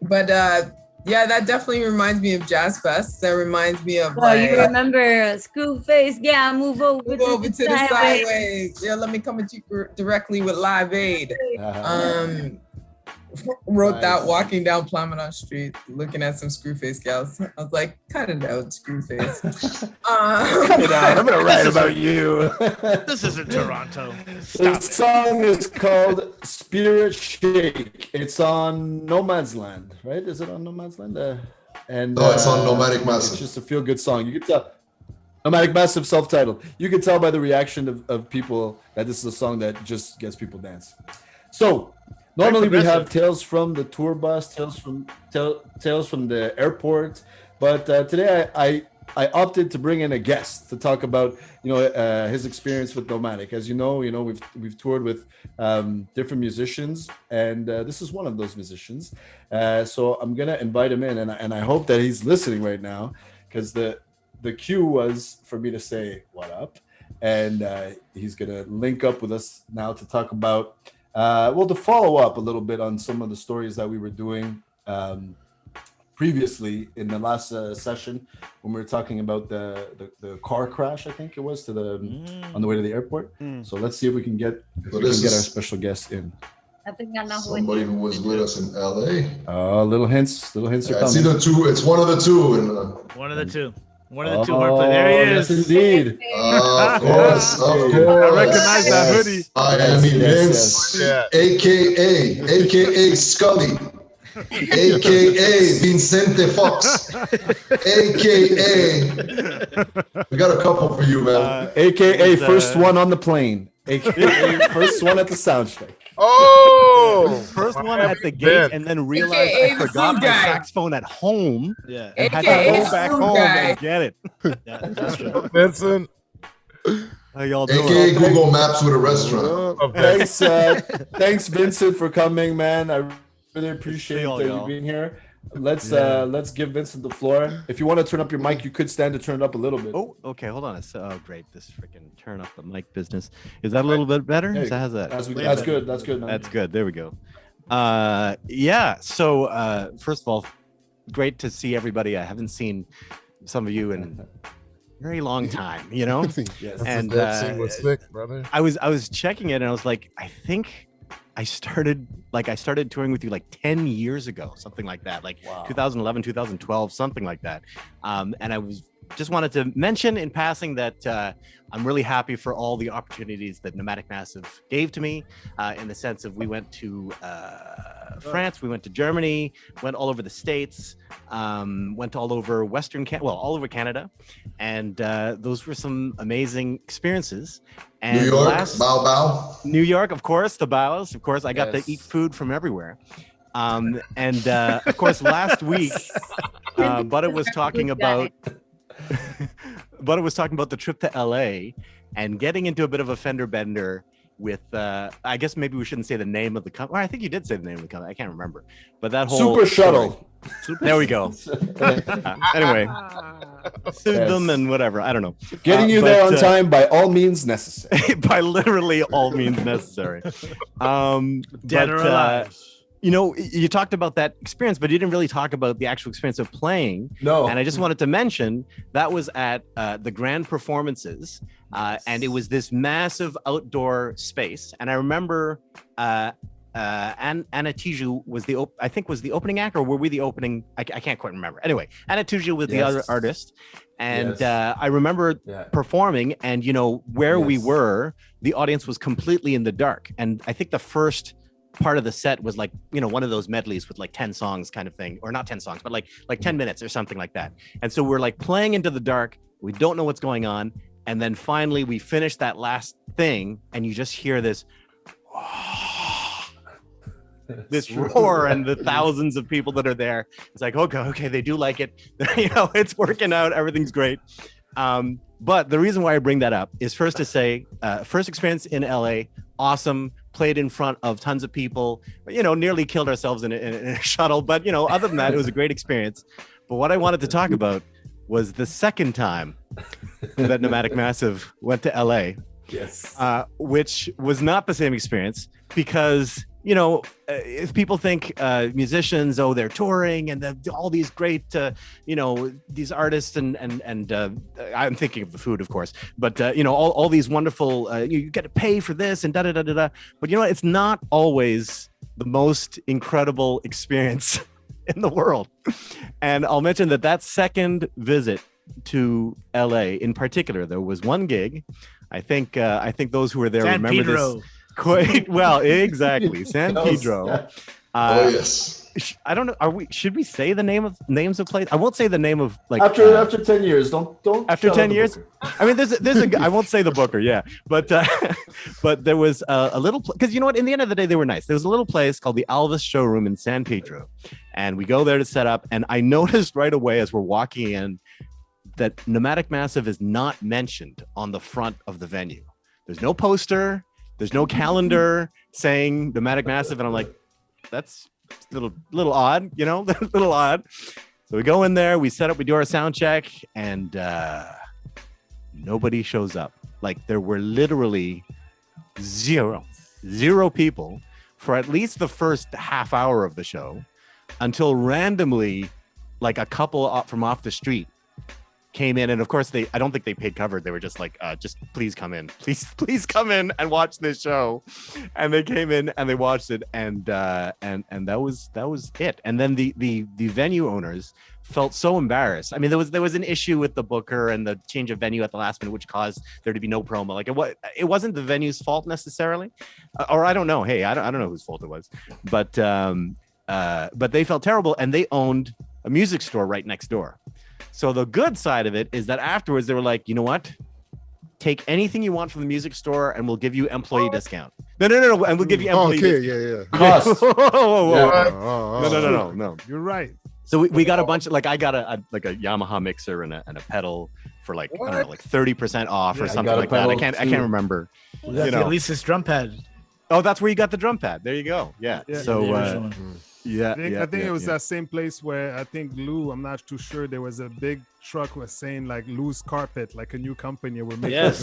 but yeah, that definitely reminds me of Jazz Fest. That reminds me of you remember Screw Face? Yeah, move over to the sideways. Yeah, let me come at you directly with Live Aid. Wrote that walking down Plamondon Street, looking at some Screwface gals. I was like, cut it out, Screwface. Cut it out. I'm gonna write about you. This isn't Toronto. The song is called Spirit Shake. It's on Nomad's Land, right? Is it on Nomad's Land? It's on Nomadic Massive. It's just a feel-good song. You can tell. Nomadic Massive, self-titled. You can tell by the reaction of people that this is a song that just gets people dancing. So. Normally we have tales from the tour bus, tales from the airport, but today I opted to bring in a guest to talk about his experience with Nomadic. As you know we've toured with different musicians, and this is one of those musicians. So I'm gonna invite him in, and I hope that he's listening right now, because the cue was for me to say what up, and he's gonna link up with us now to talk about. To follow up a little bit on some of the stories that we were doing previously in the last session when we were talking about the car crash, I think it was, on the way to the airport. So let's see if we can get our special guest in. I think I know somebody who was with us in LA. Little hints are coming. It's either two. It's one of the two. One of the two. One of the two Harpley. There he is. Yes, indeed. Of course. I recognize that hoodie. I am Vince, aka Scully, aka Vincente Fox, aka. We got a couple for you, man. AKA first one on the plane. AKA first one at the sound check. First one at the gate, and then realized I forgot my saxophone at home. Yeah, and had to go back home and get it. Yeah, that's true. Vincent, how y'all doing? AKA Google Maps with a restaurant. Thanks, Vincent, for coming, man. I really appreciate you being here. Let's give Vincent the floor. If you want to turn up your mic, you could stand to turn it up a little bit. Oh, okay. Hold on. Oh, great. This freaking turn up the mic business. Is that a little bit better? How's that? That's good. That's good. Man. That's good. There we go. Yeah. So first of all, great to see everybody. I haven't seen some of you in a very long time. Yes. And was sick, brother. I was checking it, and I was like, I think I started touring with you like 10 years ago, something like that, like 2011, 2012, something like that. And I just wanted to mention in passing that I'm really happy for all the opportunities that Nomadic Massive gave to me, in the sense of we went to France, we went to Germany, went all over the States, went all over all over Canada, and those were some amazing experiences. And New York, Bao. New York, of course, the Baos, of course. I got to eat food from everywhere. And of course, last week, Buddha was talking about the trip to LA and getting into a bit of a fender bender with I guess maybe we shouldn't say the name of the company. Well, I think you did say the name of the company. I can't remember. But that whole Super Shuttle. There we go. Anyway, sued them and whatever. I don't know. Getting you there on time by all means necessary. By literally all means necessary. Dead or alive. You know, you talked about that experience, but you didn't really talk about the actual experience of playing. No. And I just wanted to mention that was at the Grand Performances, and it was this massive outdoor space. And I remember Anna Tiju was the opening act, or were we the opening? I can't quite remember. Anyway, Anna Tiju was the other artist, and I remember performing, and you know where we were, the audience was completely in the dark, and I think the first part of the set was like, you know, one of those medleys with like 10 songs kind of thing, or not 10 songs, but like 10 minutes or something like that. And so we're like playing into the dark. We don't know what's going on. And then finally we finish that last thing and you just hear this, this roar and the thousands of people that are there. It's like, okay, they do like it. You know, it's working out. Everything's great. But the reason why I bring that up is first to say, first experience in LA, awesome, played in front of tons of people, you know, nearly killed ourselves in a shuttle. But, you know, other than that, it was a great experience. But what I wanted to talk about was the second time that Nomadic Massive went to LA, which was not the same experience because, you know, if people think musicians, they're touring and all these great, you know, these artists and I'm thinking of the food, of course, but, you know, all these wonderful, you get to pay for this and da-da-da-da-da. But, you know, it's not always the most incredible experience in the world. And I'll mention that second visit to LA in particular, there was one gig. I think those who were there San remember Pedro. this quite well. Exactly. San Pedro. Yes. I don't know. Should we say the names of places? I won't say the name of like after 10 years. Don't after 10 years. I mean, there's a I won't say the booker, but there was a little because you know what? In the end of the day, they were nice. There was a little place called the Alvis Showroom in San Pedro, and we go there to set up. And I noticed right away as we're walking in that Nomadic Massive is not mentioned on the front of the venue. There's no poster. There's no calendar saying Nomadic Massive, and I'm like, that's a little odd, you know, a little odd. So we go in there, we set up, we do our sound check, and nobody shows up. Like there were literally zero people for at least the first half hour of the show, until randomly, like a couple from off the street came in, and of course I don't think they paid cover. They were just like, just please come in, please come in and watch this show. And they came in and they watched it, and that was it. And then the venue owners felt so embarrassed. I mean, there was an issue with the booker and the change of venue at the last minute, which caused there to be no promo. Like it wasn't the venue's fault necessarily, or I don't know. Hey, I don't know whose fault it was, but they felt terrible, and they owned a music store right next door. So the good side of it is that afterwards they were like, you know what? Take anything you want from the music store and we'll give you employee discount. No. And we'll give you employee discount. Cost. Whoa. No. You're right. So we got a bunch of, like, I got a Yamaha mixer and a pedal for like, I don't know, like 30% off or something like that. I can't remember. At least this drum pad. Oh, that's where you got the drum pad. There you go. Yeah. So, I think it was that same place where I think Lou, I'm not too sure, there was a big truck was saying like loose carpet, like a new company we're making. Yes,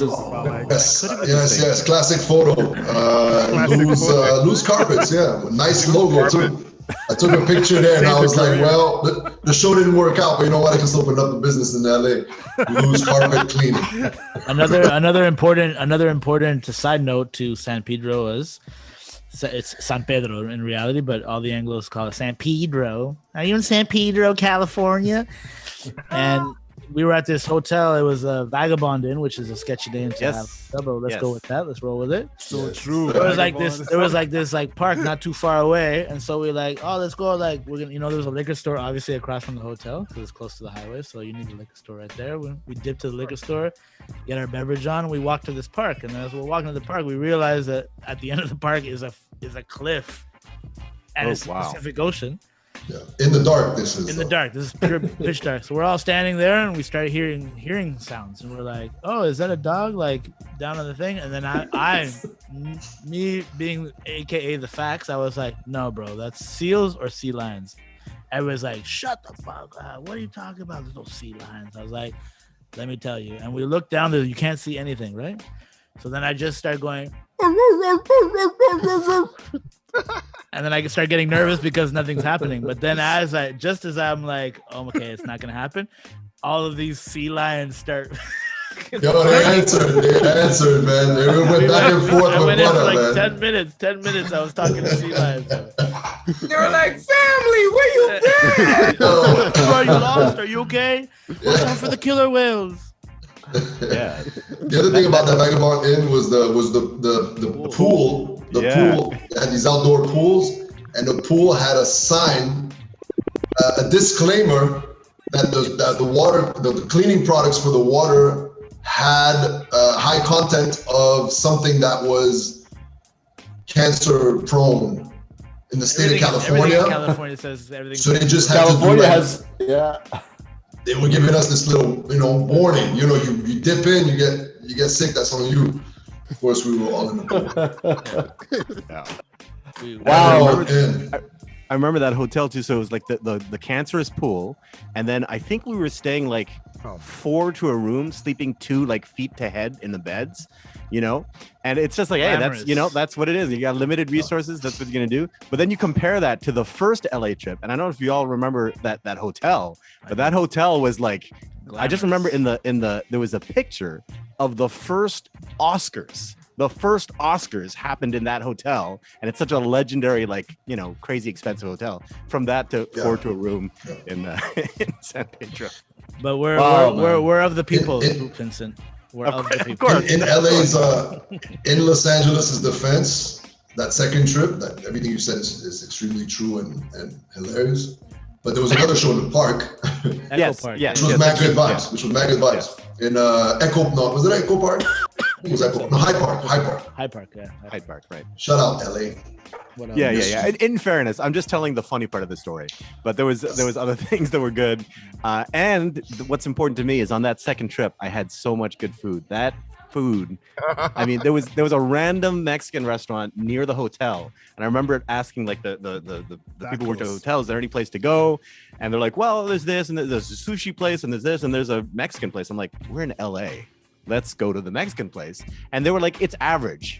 classic photo. Loose carpets, nice logo too. I took a picture there and I was like, well, the show didn't work out, but you know what? I just opened up a business in LA. Loose carpet cleaning. Another important side note to San Pedro is it's San Pedro in reality, but all the Anglos call it San Pedro. Are you in San Pedro, California? And we were at this hotel. It was a Vagabond Inn, which is a sketchy name to have. But let's go with that. Let's roll with it. So true. There was like this park not too far away, and so we're like, oh, let's go. Like we're gonna, there was a liquor store obviously across from the hotel because it's close to the highway, so you need a liquor store right there. We dipped to the liquor store, get our beverage on, and we walked to this park. And as we're walking to the park, we realized that at the end of the park is a cliff and it's the Pacific Ocean. Yeah. In the dark, this is. In the dark. This is pure pitch dark. So we're all standing there and we started hearing sounds. And we're like, oh, is that a dog like down on the thing? And then me being AKA the facts, I was like, no, bro, that's seals or sea lions. Everybody's like, shut the fuck up. What are you talking about? There's no sea lions. I was like, let me tell you. And we looked down there, you can't see anything, right? So then I just started going, and then I start getting nervous because nothing's happening. But then as I'm like, oh, okay, it's not gonna happen, all of these sea lions start. Yo, they answered, man. They went back and forth. I went in for like 10 minutes. 10 minutes I was talking to sea lions. They were like, family, where you been? Are you lost? Are you okay? Watch out for the killer whales. Yeah. The other thing about that Vagabond Inn was the pool. The pool had these outdoor pools, and the pool had a sign, a disclaimer that the water, the cleaning products for the water had high content of something that was cancer prone in the state of California. California says everything. So they just had California to do They were giving us this little, warning. You dip in, you get sick. That's on you. Of course, we were all in the pool. Wow. I remember that hotel too. So it was like the cancerous pool, and then I think we were staying like 4 to a room, sleeping 2 like feet to head in the beds, and it's just like, hey, that's what it is. You got limited resources. That's what you're gonna do. But then you compare that to the first LA trip, and I don't know if you all remember that hotel, but that hotel was like, I just remember in the there was a picture of the first Oscars. The first Oscars happened in that hotel, and it's such a legendary, crazy expensive hotel. From that to 4 to a room in San Pedro. But we're of the people, Vincent. We're of the people. Of course. In LA's, in Los Angeles' defense, that second trip, that everything you said is extremely true and hilarious. But there was another show in the park. Which was mad good vibes. In was it Echo Park? It was Echo. No, Hyde Park. Hyde Park, right. Shout out, LA. Yeah. In fairness, I'm just telling the funny part of the story. But there was other things that were good. And what's important to me is on that second trip, I had so much good food. That food, I mean, there was a random Mexican restaurant near the hotel, and I remember asking like the people who worked at the hotel, is there any place to go? And they're like, well, there's this, and there's a sushi place, and there's this, and there's a Mexican place. I'm like, we're in LA, let's go to the Mexican place. And they were like, it's average.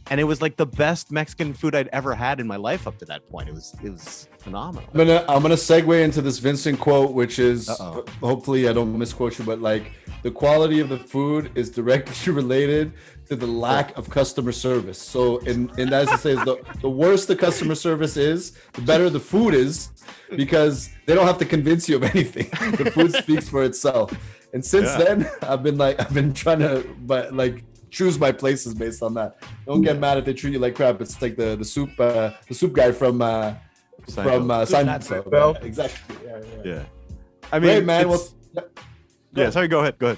And it was like the best Mexican food I'd ever had in my life up to that point. It was phenomenal. I'm gonna segue into this Vincent quote, which is hopefully I don't misquote you, but like the quality of the food is directly related to the lack of customer service. So in that to say, the worse the customer service is, the better the food is, because they don't have to convince you of anything. The food speaks for itself. And since then, I've been trying to choose my places based on that. Don't get mad if they treat you like crap. It's like the soup guy from Seinfeld. Exactly. Yeah. I mean, great, man. Sorry. Go ahead.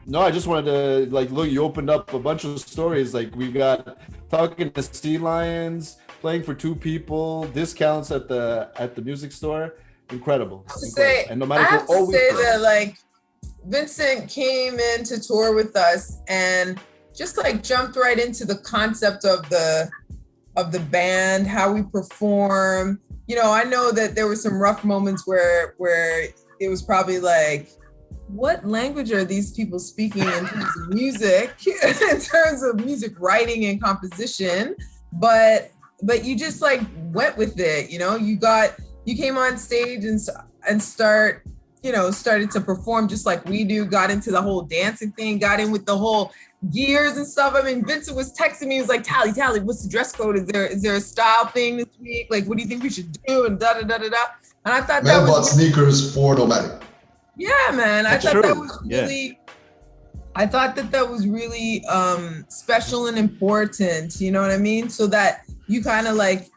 No, I just wanted to look. You opened up a bunch of stories. Like we got talking to sea lions, playing for 2 people, discounts at the music store. Incredible. And Nomadic will always say that Vincent came in to tour with us and just jumped right into the concept of the band, how we perform. I know that there were some rough moments where it was probably like, what language are these people speaking in terms of music, in terms of music writing and composition? But you just went with it. You came on stage and start started to perform just like we do, got into the whole dancing thing, got in with the whole gears and stuff. I mean, Vincent was texting me, he was like, Tally, what's the dress code? Is there a style thing this week? Like, what do you think we should do? And da da da da da. And I thought man bought sneakers for Nomadic. Yeah, man. I thought that was really I thought that was really special and important, you know what I mean? So that you kind of like,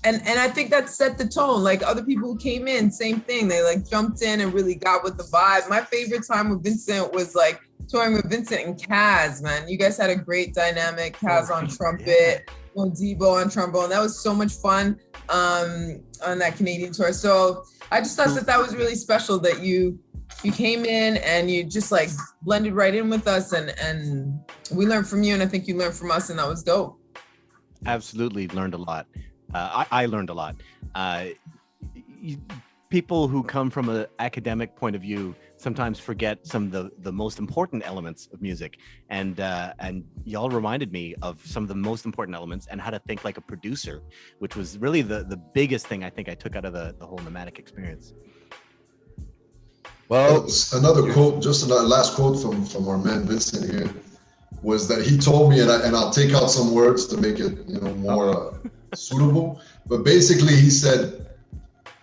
and I think that set the tone. Like other people who came in, same thing. They like jumped in and really got with the vibe. My favorite time with Vincent was like touring with Vincent and Kaz, man. You guys had a great dynamic. Kaz on trumpet, Debo on trombone. That was so much fun on that Canadian tour. So I just thought that was really special that you came in and you just like blended right in with us, and we learned from you, and I think you learned from us, and that was dope. Absolutely learned a lot. I learned a lot. People who come from an academic point of view sometimes forget some of the most important elements of music, and y'all reminded me of some of the most important elements and how to think like a producer, which was really the biggest thing I think I took out of the whole Nomadic experience. Well, another quote, just another last quote from our man Vincent here, was that he told me, and I'll take out some words to make it more suitable. But basically, he said,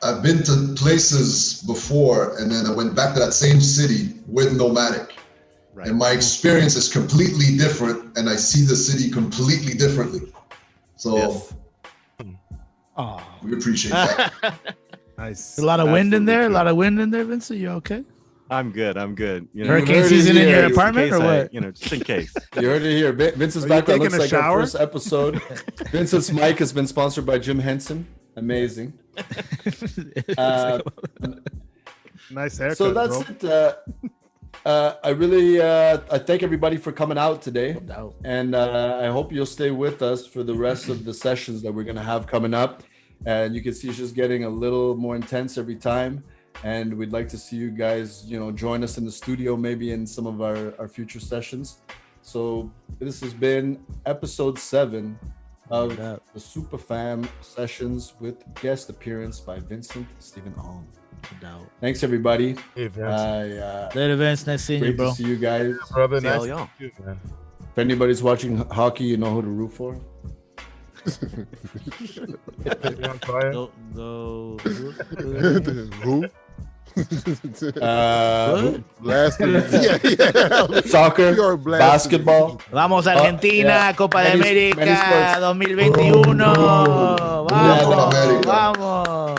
"I've been to places before, and then I went back to that same city with Nomadic, and my experience is completely different, and I see the city completely differently." So we appreciate that. Nice. A lot of wind in there. A lot of wind in there, Vincent. You okay? I'm good. Hurricane season in your apartment or what? Just in case. You heard it here. Vincent's background looks like our first episode. Vincent's mic has been sponsored by Jim Henson. Amazing. Nice haircut. So that's it. I really I thank everybody for coming out today, and I hope you'll stay with us for the rest of the sessions that we're gonna have coming up. And you can see it's just getting a little more intense every time. And we'd like to see you guys, join us in the studio, maybe in some of our future sessions. So this has been episode 7 of the SUPAFAM sessions with guest appearance by Vincent Stephen Ong. Thanks, everybody. Hey, Vince. Later, Vince. Nice seeing you, bro. Great to see you guys. Yeah, brother. Nice See to see you, man. If anybody's watching hockey, you know who to root for. Who? Last soccer, basketball. Vamos Argentina, Copa de América 2021. Vamos.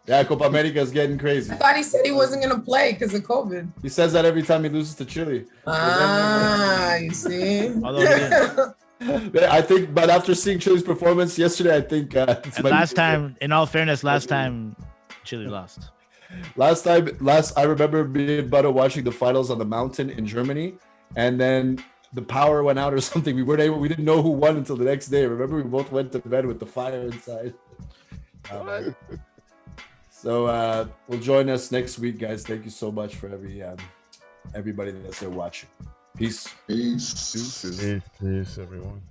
Yeah, Copa America is getting crazy. I thought he said he wasn't gonna play because of COVID. He says that every time he loses to Chile. You see. I think, but after seeing Chile's performance yesterday, I think last time, in all fairness, Chile lost. I remember me and Butter watching the finals on the mountain in Germany, and then the power went out or something. We didn't know who won until the next day. Remember, we both went to bed with the fire inside. So we'll join us next week, guys. Thank you so much for everybody that's there watching. Peace. Peace, everyone.